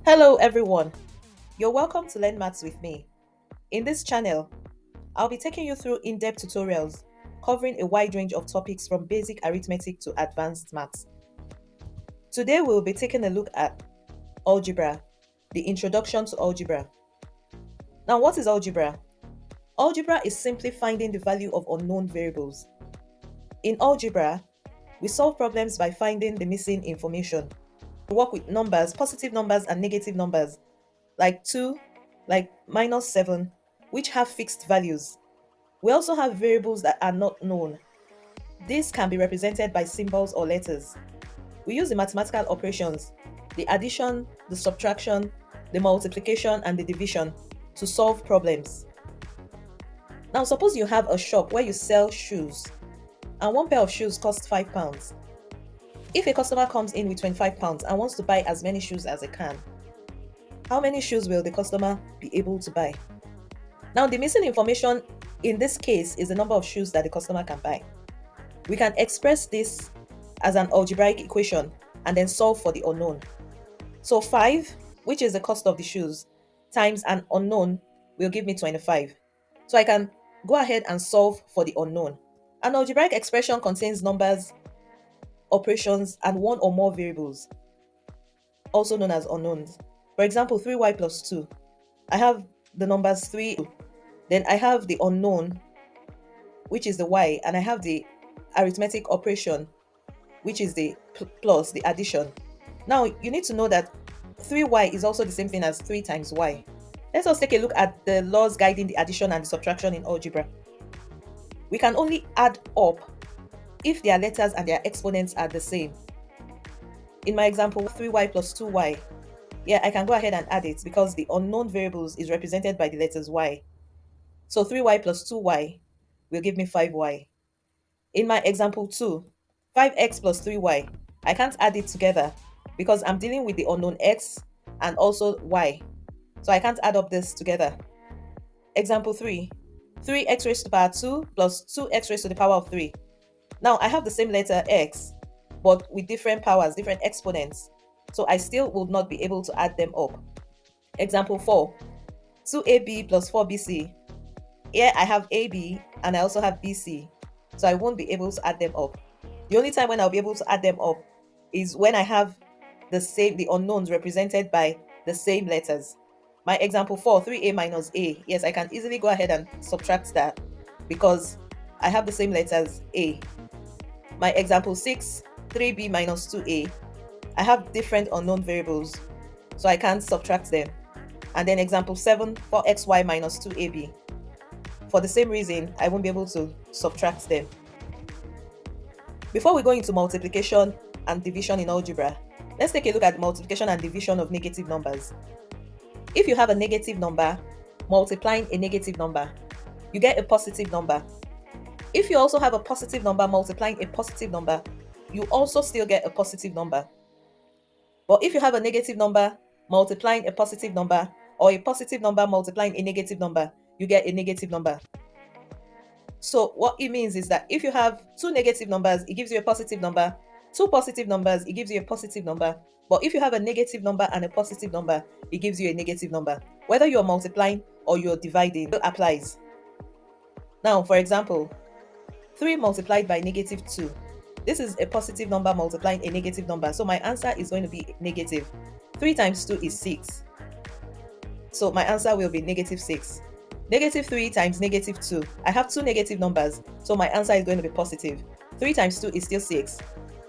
Hello everyone, you're welcome to Learn Maths with me. In this channel, I'll be taking you through in-depth tutorials covering a wide range of topics from basic arithmetic to advanced maths. Today we'll be taking a look at algebra, the introduction to algebra. Now what is algebra? Algebra is simply finding the value of unknown variables. In algebra, we solve problems by finding the missing information. We work with numbers, positive numbers and negative numbers, like 2, like -7, which have fixed values. We also have variables that are not known. These can be represented by symbols or letters. We use the mathematical operations, the addition, the subtraction, the multiplication, and the division to solve problems. Now, suppose you have a shop where you sell shoes, and one pair of shoes costs £5. If a customer comes in with £25 and wants to buy as many shoes as they can, how many shoes will the customer be able to buy? Now, the missing information in this case is the number of shoes that the customer can buy. We can express this as an algebraic equation and then solve for the unknown. So 5, which is the cost of the shoes, times an unknown will give me 25. So I can go ahead and solve for the unknown. An algebraic expression contains numbers, operations, and one or more variables, also known as unknowns. For example, 3y plus 2. I have the numbers 3, then I have the unknown, which is the y, and I have the arithmetic operation, which is the plus, the addition. Now, you need to know that 3y is also the same thing as 3 times y. Let us take a look at the laws guiding the addition and the subtraction in algebra. We can only add up if their letters and their exponents are the same. In my example, 3y plus 2y, yeah, I can go ahead and add it because the unknown variables is represented by the letters y. So 3y plus 2y will give me 5y. In my example 2, 5x plus 3y, I can't add it together because I'm dealing with the unknown x and also y. So I can't add up this together. Example 3, 3x raised to the power 2 plus 2x raised to the power of 3. Now I have the same letter x, but with different powers, different exponents. So I still will not be able to add them up. Example 4, 2ab plus 4bc. Here I have AB and I also have BC, so I won't be able to add them up. The only time when I'll be able to add them up is when I have the unknowns represented by the same letters. My example 4, 3a minus a. Yes, I can easily go ahead and subtract that because I have the same letters a. My example 6, 3b minus 2a. I have different unknown variables, so I can't subtract them. And then example 7, 4xy minus 2ab. For the same reason, I won't be able to subtract them. Before we go into multiplication and division in algebra, let's take a look at multiplication and division of negative numbers. If you have a negative number multiplying a negative number, you get a positive number. If you also have a positive number multiplying a positive number, you also still get a positive number. But if you have a negative number multiplying a positive number or a positive number multiplying a negative number, you get a negative number. So what it means is that if you have two negative numbers, it gives you a positive number. Two positive numbers, it gives you a positive number. But if you have a negative number and a positive number, it gives you a negative number. Whether you're multiplying or you're dividing, it applies. Now, for example, 3 multiplied by -2. This is a positive number multiplying a negative number. So my answer is going to be negative. 3 times 2 is 6. So my answer will be -6. -3 times -2. I have two negative numbers, so my answer is going to be positive. 3 times 2 is still 6,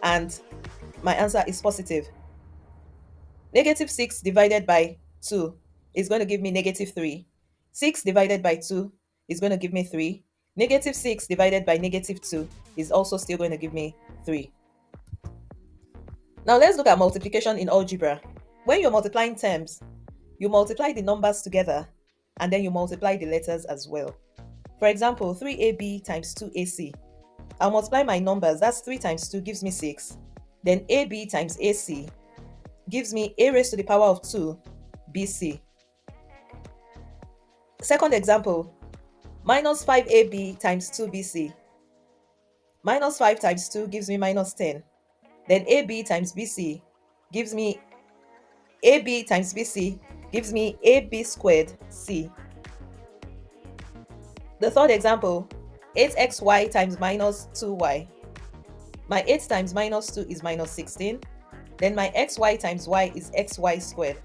and my answer is positive. -6 divided by 2 is going to give me -3. 6 divided by 2 is going to give me 3. -6 divided by -2 is also still going to give me 3. Now let's look at multiplication in algebra. When you're multiplying terms, you multiply the numbers together and then you multiply the letters as well. For example, 3ab times 2ac. I'll multiply my numbers. That's 3 times 2 gives me 6. Then ab times ac gives me a raised to the power of 2 bc. Second example, minus 5ab times 2bc. Minus 5 times 2 gives me -10. Then ab times bc gives me AB times BC gives me AB squared C. The third example, 8xy times minus 2y. My 8 times minus 2 is minus 16. Then my xy times y is xy squared.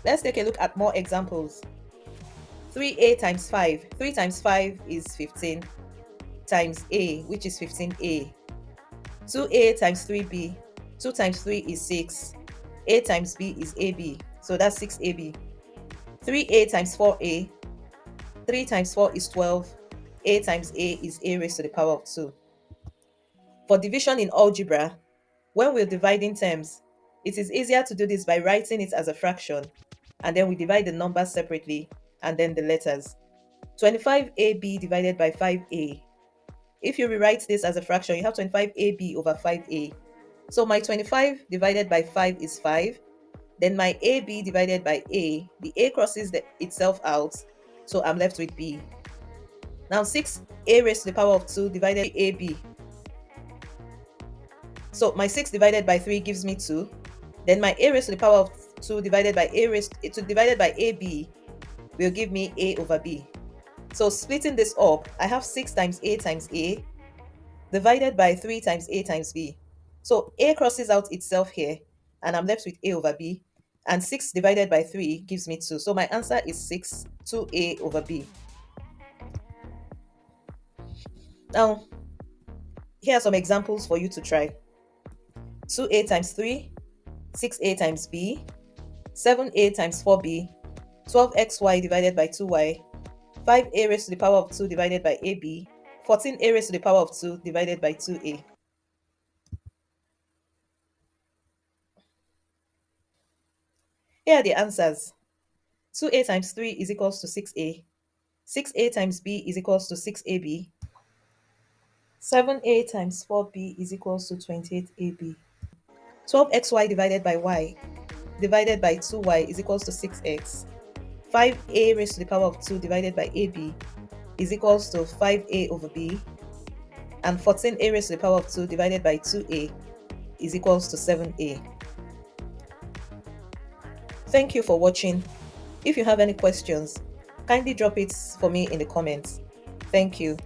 Let's take a look at more examples. 3a times 5. 3 times 5 is 15 times a, which is 15a. 2a times 3b. 2 times 3 is 6. A times b is ab. So that's 6ab. 3a times 4a. 3 times 4 is 12. A times a is a raised to the power of 2. For division in algebra, when we're dividing terms, it is easier to do this by writing it as a fraction, and then we divide the numbers separately and then the letters. 25ab divided by 5a. If you rewrite this as a fraction, you have 25ab over 5a. So my 25 divided by 5 is 5. Then my ab divided by a, the a crosses itself out, so I'm left with b. Now 6a raised to the power of 2 divided by ab. So my 6 divided by 3 gives me 2. Then my a raised to the power of 2 divided by ab will give me a over b. So splitting this up, I have 6 times a divided by 3 times a times b. So a crosses out itself here, and I'm left with a over b. And 6 divided by 3 gives me 2. So my answer is 6, 2a over b. Now, here are some examples for you to try. 2a times 3, 6a times b, 7a times 4b, 12xy divided by 2y, 5a raised to the power of 2 divided by ab, 14a raised to the power of 2 divided by 2a. Here are the answers. 2a times 3 is equals to 6a. 6a times b is equals to 6ab. 7a times 4b is equals to 28ab. 12xy divided by y divided by 2y is equals to 6x. 5a raised to the power of 2 divided by ab is equals to 5a over b. And 14a raised to the power of 2 divided by 2a is equals to 7a. Thank you for watching. If you have any questions, kindly drop it for me in the comments. Thank you.